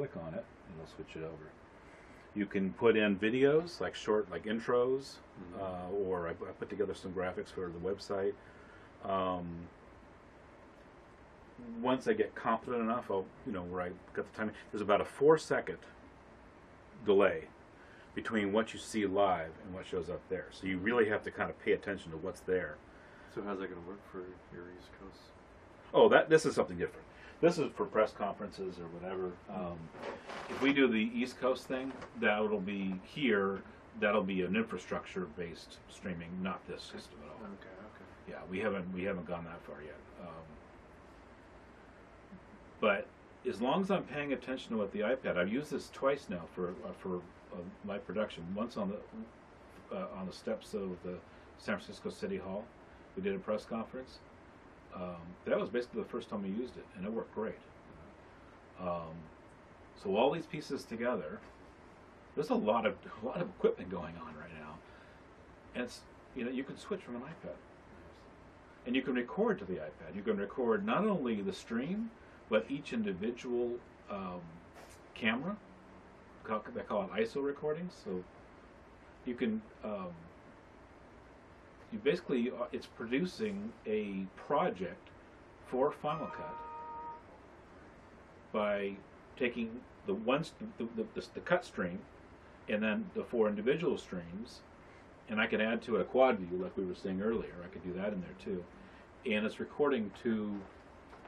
click on it, and it'll switch it over. You can put in videos, like short, like intros, or I put together some graphics for the website. Once I get confident enough, I'll, where I got the timing, there's about a 4-second delay between what you see live and what shows up there. So you really have to kind of pay attention to what's there. So how's that going to work for your East Coast? Oh, this is something different. This is for press conferences or whatever. If we do the East Coast thing, that'll be here. That'll be an infrastructure-based streaming, not this system at all. Okay. Yeah, we haven't gone that far yet. But as long as I'm paying attention to what the iPad, I've used this twice now for my production. Once on the steps of the San Francisco City Hall, we did a press conference. That was basically the first time we used it, and it worked great. So all these pieces together, there's a lot of equipment going on right now, and it's, you can switch from an iPad, and you can record to the iPad. You can record not only the stream, but each individual camera. They call it ISO recordings. So you can. You basically, it's producing a project for Final Cut by taking the cut stream and then the 4 individual streams, and I can add to it a quad view like we were saying earlier. I could do that in there too, and it's recording to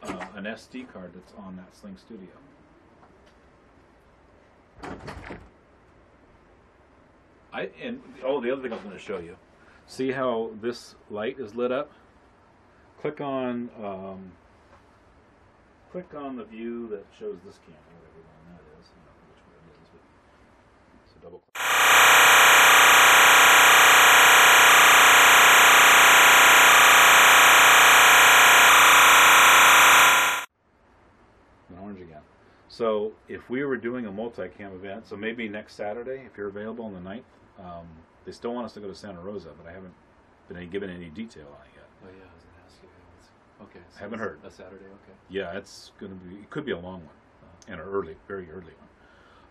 an SD card that's on that Sling Studio. The other thing I was going to show you. See how this light is lit up? Click on the view that shows this camera, whatever one that is. I don't know which one it is, but so double click. And orange again. So if we were doing a multi-cam event, so maybe next Saturday, if you're available on the 9th, they still want us to go to Santa Rosa, but I haven't been given any detail on it yet. Oh yeah, I was going to ask you. Okay. So I haven't heard. A Saturday, okay. Yeah, it's going to be. It could be a long one, and an early, very early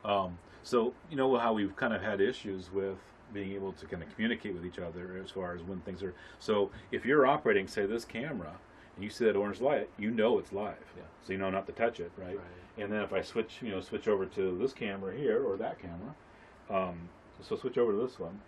one. So how we've kind of had issues with being able to kind of communicate with each other as far as when things are. So if you're operating, say, this camera, and you see that orange light, it's live. Yeah. So you know not to touch it, right? And then if I switch over to this camera here or that camera, so switch over to this one.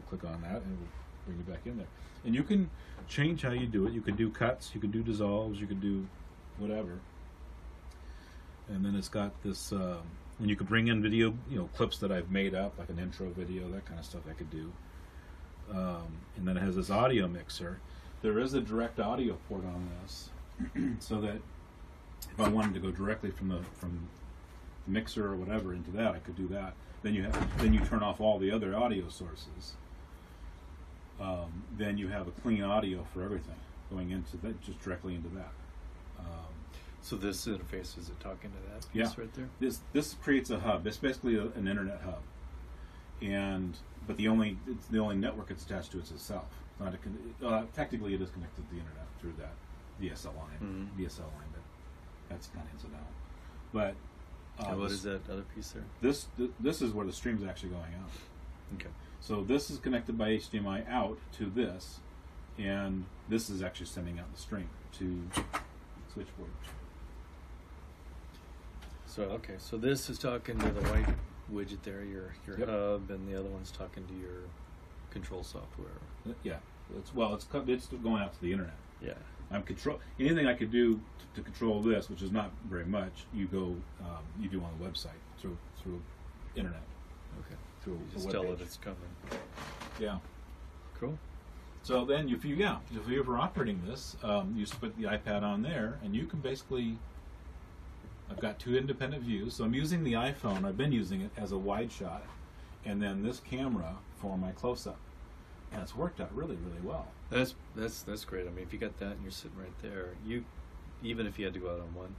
Click on that and it will bring you back in there. And you can change how you do it. You can do cuts, you can do dissolves, you can do whatever. And then it's got this, and you could bring in video, clips that I've made up, like an intro video, that kind of stuff I could do. And then it has this audio mixer. There is a direct audio port on this, so that if I wanted to go directly from the mixer or whatever into that, I could do that. Then you turn off all the other audio sources. Then you have a clean audio for everything going into that, just directly into that. So this interface, is it talking to that Yeah. piece right there? This creates a hub. It's basically an internet hub, but the only network it's attached to is itself. Not technically, it is connected to the internet through that DSL line. DSL line, but that's kind of incidental. But And what is that other piece there? This is where the stream's actually going out. Okay. So this is connected by HDMI out to this, and this is actually sending out the stream to switchboard. So okay, so this is talking to the white widget there, your Yep. hub, and the other one's talking to your control software. Yeah, It's going out to the internet. Yeah. I'm control anything I could do to control this, which is not very much. You do on the website through internet. Okay. Through You a just web tell page. it it's coming. Yeah. Cool. So then, if you're ever operating this, you just put the iPad on there, and you can basically. I've got 2 independent views, so I'm using the iPhone. I've been using it as a wide shot, and then this camera for my close-up, and it's worked out really, really well. That's great. I mean, if you got that and you're sitting right there, even if you had to go out on one,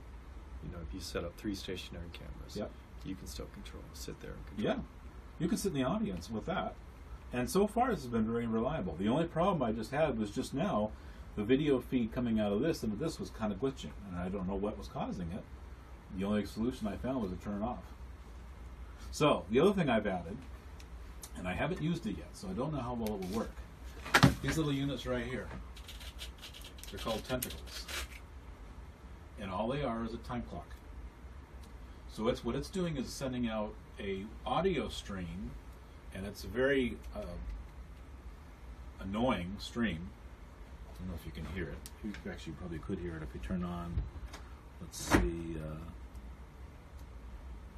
if you set up 3 stationary cameras, Yep. you can still sit there and control. Yeah, you can sit in the audience with that, and so far this has been very reliable. The only problem I just had was just now, the video feed coming out of this into this was kind of glitching, and I don't know what was causing it. The only solution I found was to turn it off. So the other thing I've added, and I haven't used it yet, so I don't know how well it will work. These little units right here, they're called tentacles, and all they are is a time clock. So what it's doing is sending out a audio stream, and it's a very annoying stream. I don't know if you can hear it. You actually probably could hear it if you turn on. Let's see.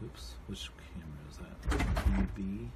Oops, which camera is that? EB.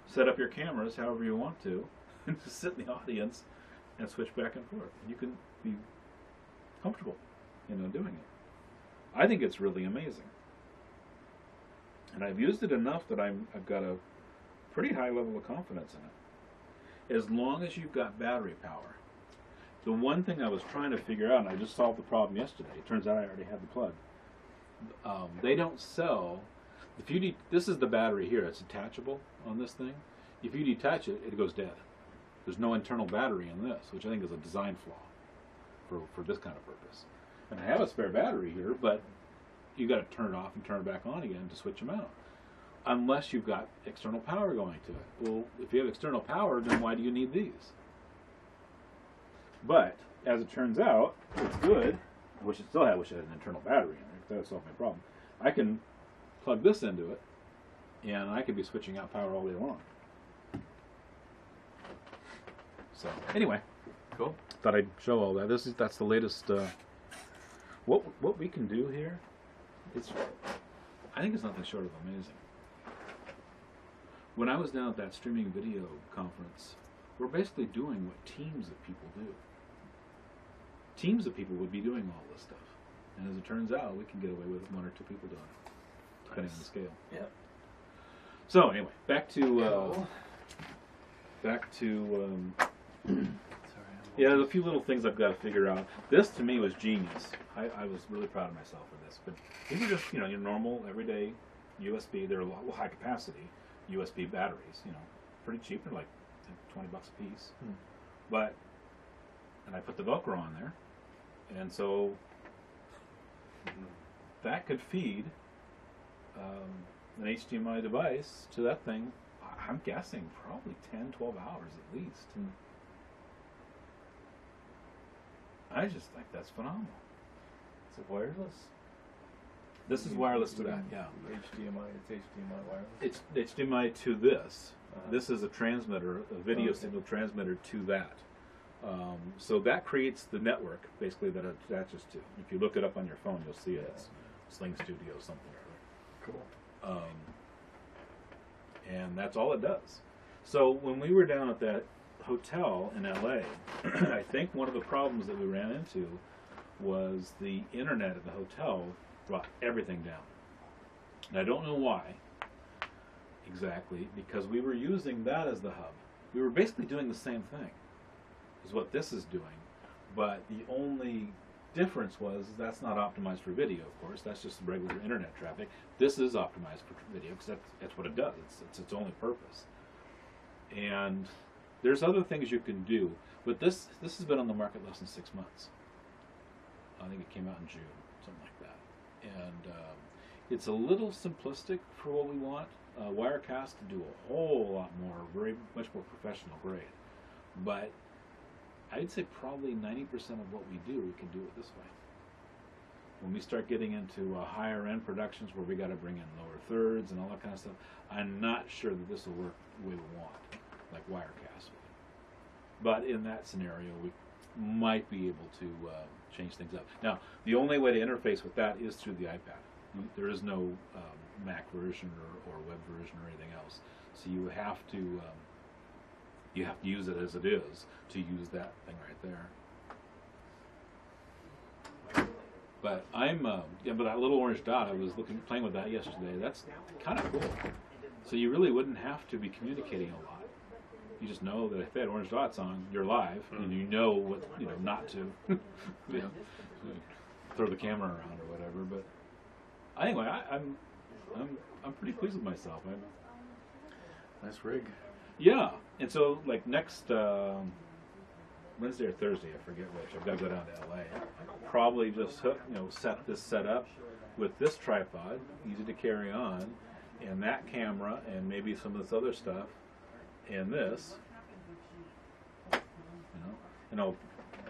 Set up your cameras however you want to, and just sit in the audience and switch back and forth. You can be comfortable, doing it. I think it's really amazing, and I've used it enough that I've got a pretty high level of confidence in it. As long as you've got battery power. The one thing I was trying to figure out, and I just solved the problem yesterday. It turns out I already had the plug. They don't sell. This is the battery here. It's detachable on this thing. If you detach it, it goes dead. There's no internal battery in this, which I think is a design flaw for this kind of purpose. And I have a spare battery here, but you got to turn it off and turn it back on again to switch them out. Unless you've got external power going to it. Well, if you have external power, then why do you need these? But as it turns out, it's good. I wish it had an internal battery in it. That would solve my problem. I can plug this into it, and I could be switching out power all day long. So anyway, cool. Thought I'd show all that. That's the latest. What we can do here, I think it's nothing short of amazing. When I was down at that streaming video conference, we're basically doing what teams of people do. Teams of people would be doing all this stuff, and as it turns out, we can get away with 1 or 2 people doing it, depending on the scale. Yeah. So anyway, back to Sorry, I'm Yeah, there's a few little things I've got to figure out. This to me was genius. I was really proud of myself for this. But these are just your normal everyday USB. They're high capacity USB batteries. Pretty cheap. They're like $20 a piece. But and I put the Velcro on there, and so that could feed an HDMI device to that thing. I'm guessing probably 10, 12 hours at least. I just think that's phenomenal. Is it wireless? This is wireless to that, yeah. HDMI, it's HDMI wireless? It's HDMI to this. Uh-huh. This is a transmitter, a video Okay. signal transmitter to that. So that creates the network, basically, that it attaches to. If you look it up on your phone, you'll see it. It's Sling Studio something or Cool. other. And that's all it does. So when we were down at that hotel in LA, I think one of the problems that we ran into was the internet at the hotel brought everything down. And I don't know why exactly, because we were using that as the hub. We were basically doing the same thing as what this is doing, but the only difference was that's not optimized for video, of course. That's just regular internet traffic. This is optimized for video because that's what it does. It's its only purpose. And there's other things you can do, but this has been on the market less than 6 months. I think it came out in June, something like that. And it's a little simplistic for what we want. Wirecast can do a whole lot more, much more professional grade. But I'd say probably 90% of what we can do it this way. When we start getting into higher end productions where we got to bring in lower thirds and all that kind of stuff, I'm not sure that this will work the way we want, like Wirecast would. But in that scenario, we might be able to change things up. Now, the only way to interface with that is through the iPad. There is no Mac version or web version or anything else. So you have to use it as it is to use that thing right there. But but that little orange dot, I was playing with that yesterday. That's kind of cool. So you really wouldn't have to be communicating a lot. You just know that if that orange dot's on, you're live, and you know what not to throw the camera around or whatever. But anyway, I'm pretty pleased with myself. Nice rig. Yeah, and so like next Wednesday or Thursday, I forget which. I've got to go down to LA. Probably just set up with this tripod, easy to carry on, and that camera, and maybe some of this other stuff, and this. And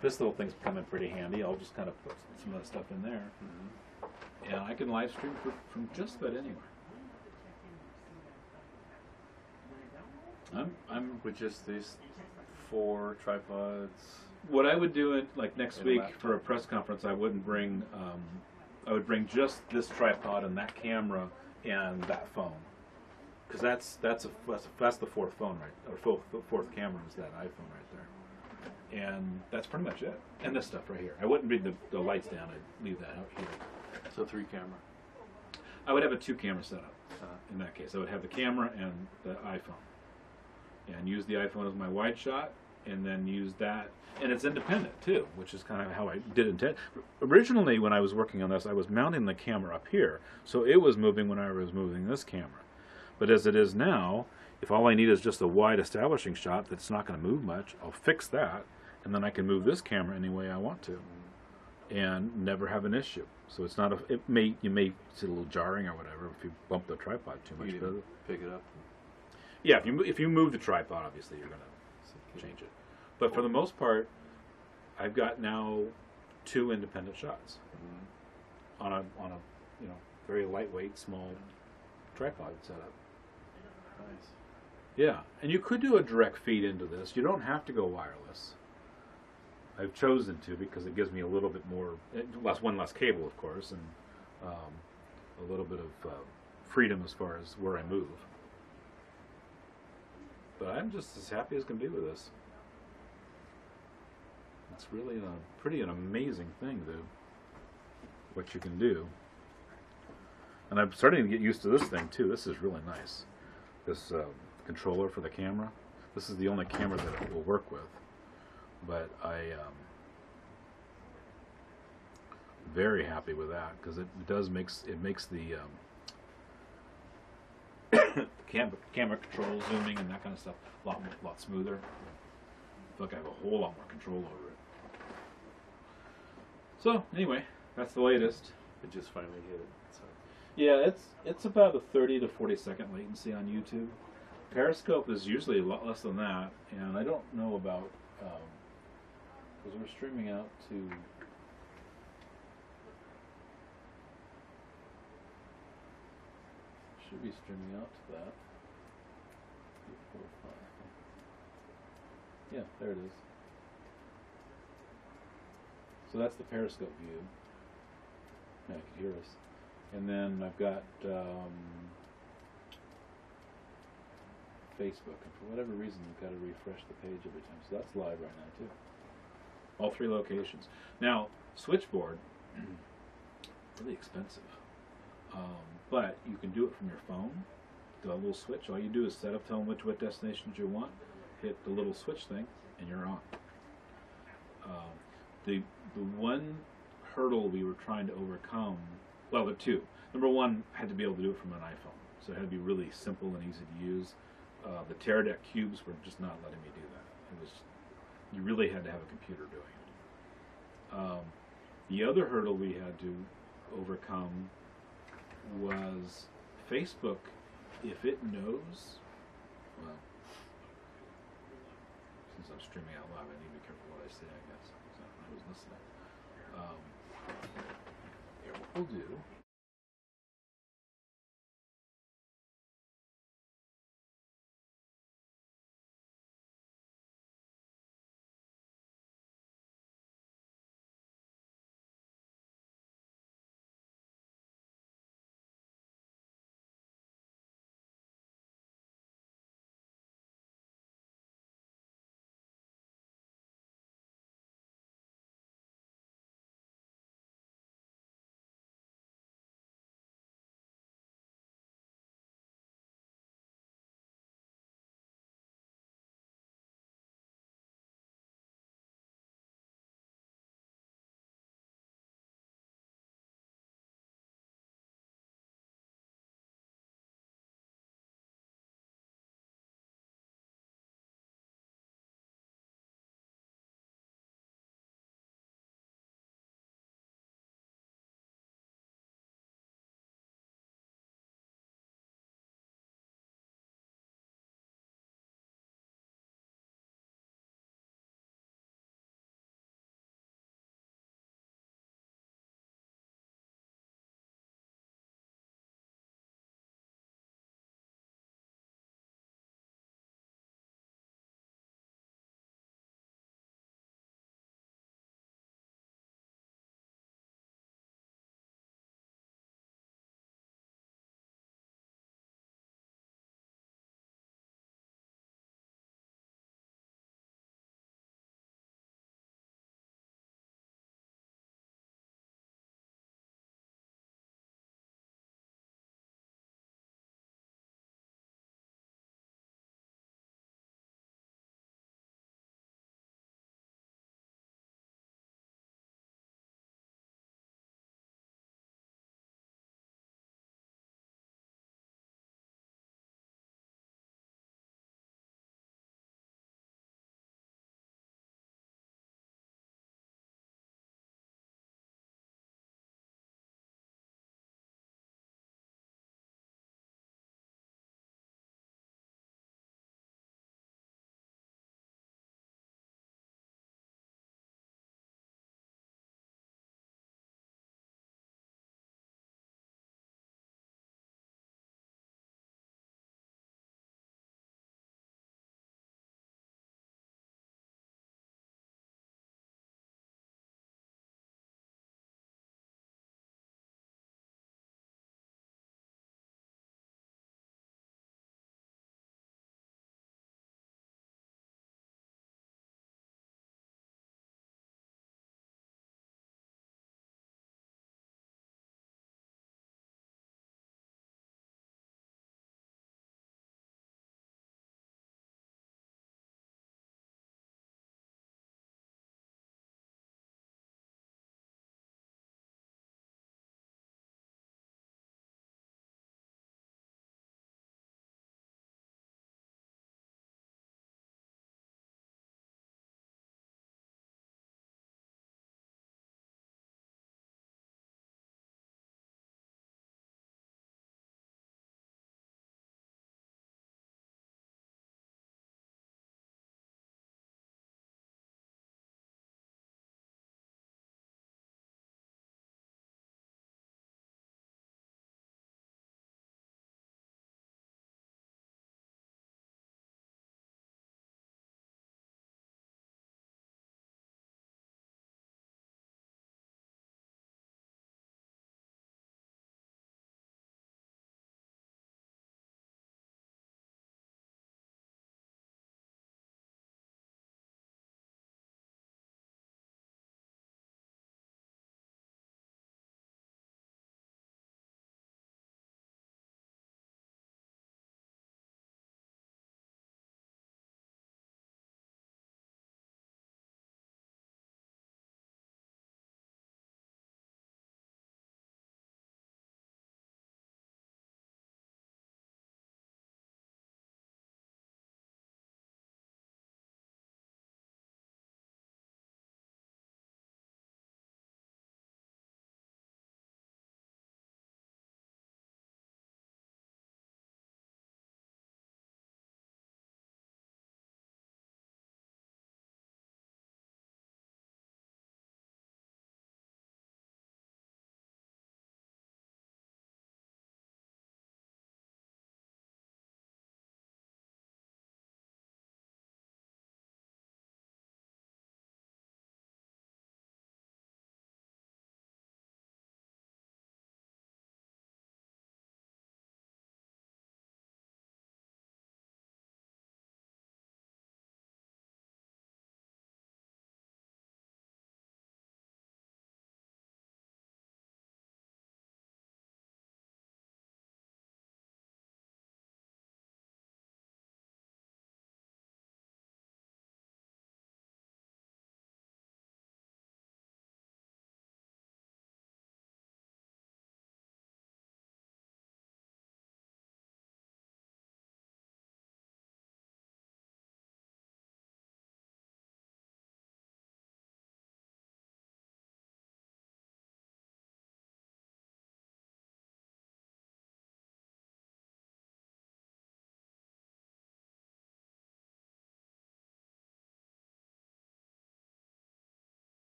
this little thing's becoming pretty handy. I'll just kind of put some of that stuff in there, and I can live stream from just about anywhere. I'm With just these 4 tripods. What I would do like next And a week laptop. for a press conference, I wouldn't bring. I would bring just this tripod and that camera and that phone, because that's the 4th phone right, or 4th camera is that iPhone right there, and that's pretty much it. And this stuff right here. I wouldn't bring the lights down. I'd leave that out here. So 3 camera. I would have a 2-camera setup. In that case, I would have the camera and the iPhone, and use the iPhone as my wide shot, and then use that. And it's independent too, which is kind of how I did intend. Originally, when I was working on this, I was mounting the camera up here, so it was moving when I was moving this camera. But as it is now, if all I need is just a wide establishing shot that's not going to move much, I'll fix that, and then I can move this camera any way I want to, and never have an issue. So it's not you may see a little jarring or whatever if you bump the tripod too much. You can pick it up. Yeah, if you move the tripod, obviously you're going to change it. But for the most part, I've got now 2 independent shots on a very lightweight, small tripod setup. Nice. Yeah, and you could do a direct feed into this. You don't have to go wireless. I've chosen to because it gives me a little bit more, one less cable, of course, and a little bit of freedom as far as where I move. But I'm just as happy as can be with this. It's really an amazing thing, dude, what you can do. And I'm starting to get used to this thing, too. This is really nice. This controller for the camera. This is the only camera that it will work with. but very happy with that because it makes the camera control, zooming, and that kind of stuff a lot smoother. I feel like I have a whole lot more control over it. So anyway, that's the latest. It just finally hit it. So. Yeah, it's about a 30 to 40 second latency on YouTube. Periscope is usually a lot less than that, and I don't know about because we're streaming out to. Should be streaming out to that. 8, 4, 5. Yeah, there it is. So that's the Periscope view. Yeah, I can hear us. And then I've got Facebook, and for whatever reason, you've got to refresh the page every time. So that's live right now too. All 3 locations. Now, Switchboard, really expensive, but you can do it from your phone. The little switch. All you do is set up, tell them what destinations you want, hit the little switch thing, and you're on. The one hurdle we were trying to overcome. Well, the 2. Number 1, I had to be able to do it from an iPhone, so it had to be really simple and easy to use. The Teradek cubes were just not letting me do that. You really had to have a computer doing it. The other hurdle we had to overcome was Facebook. If it knows, well, since I'm streaming out loud, I need to be careful what I say, I guess. So I was listening. Here, what we'll do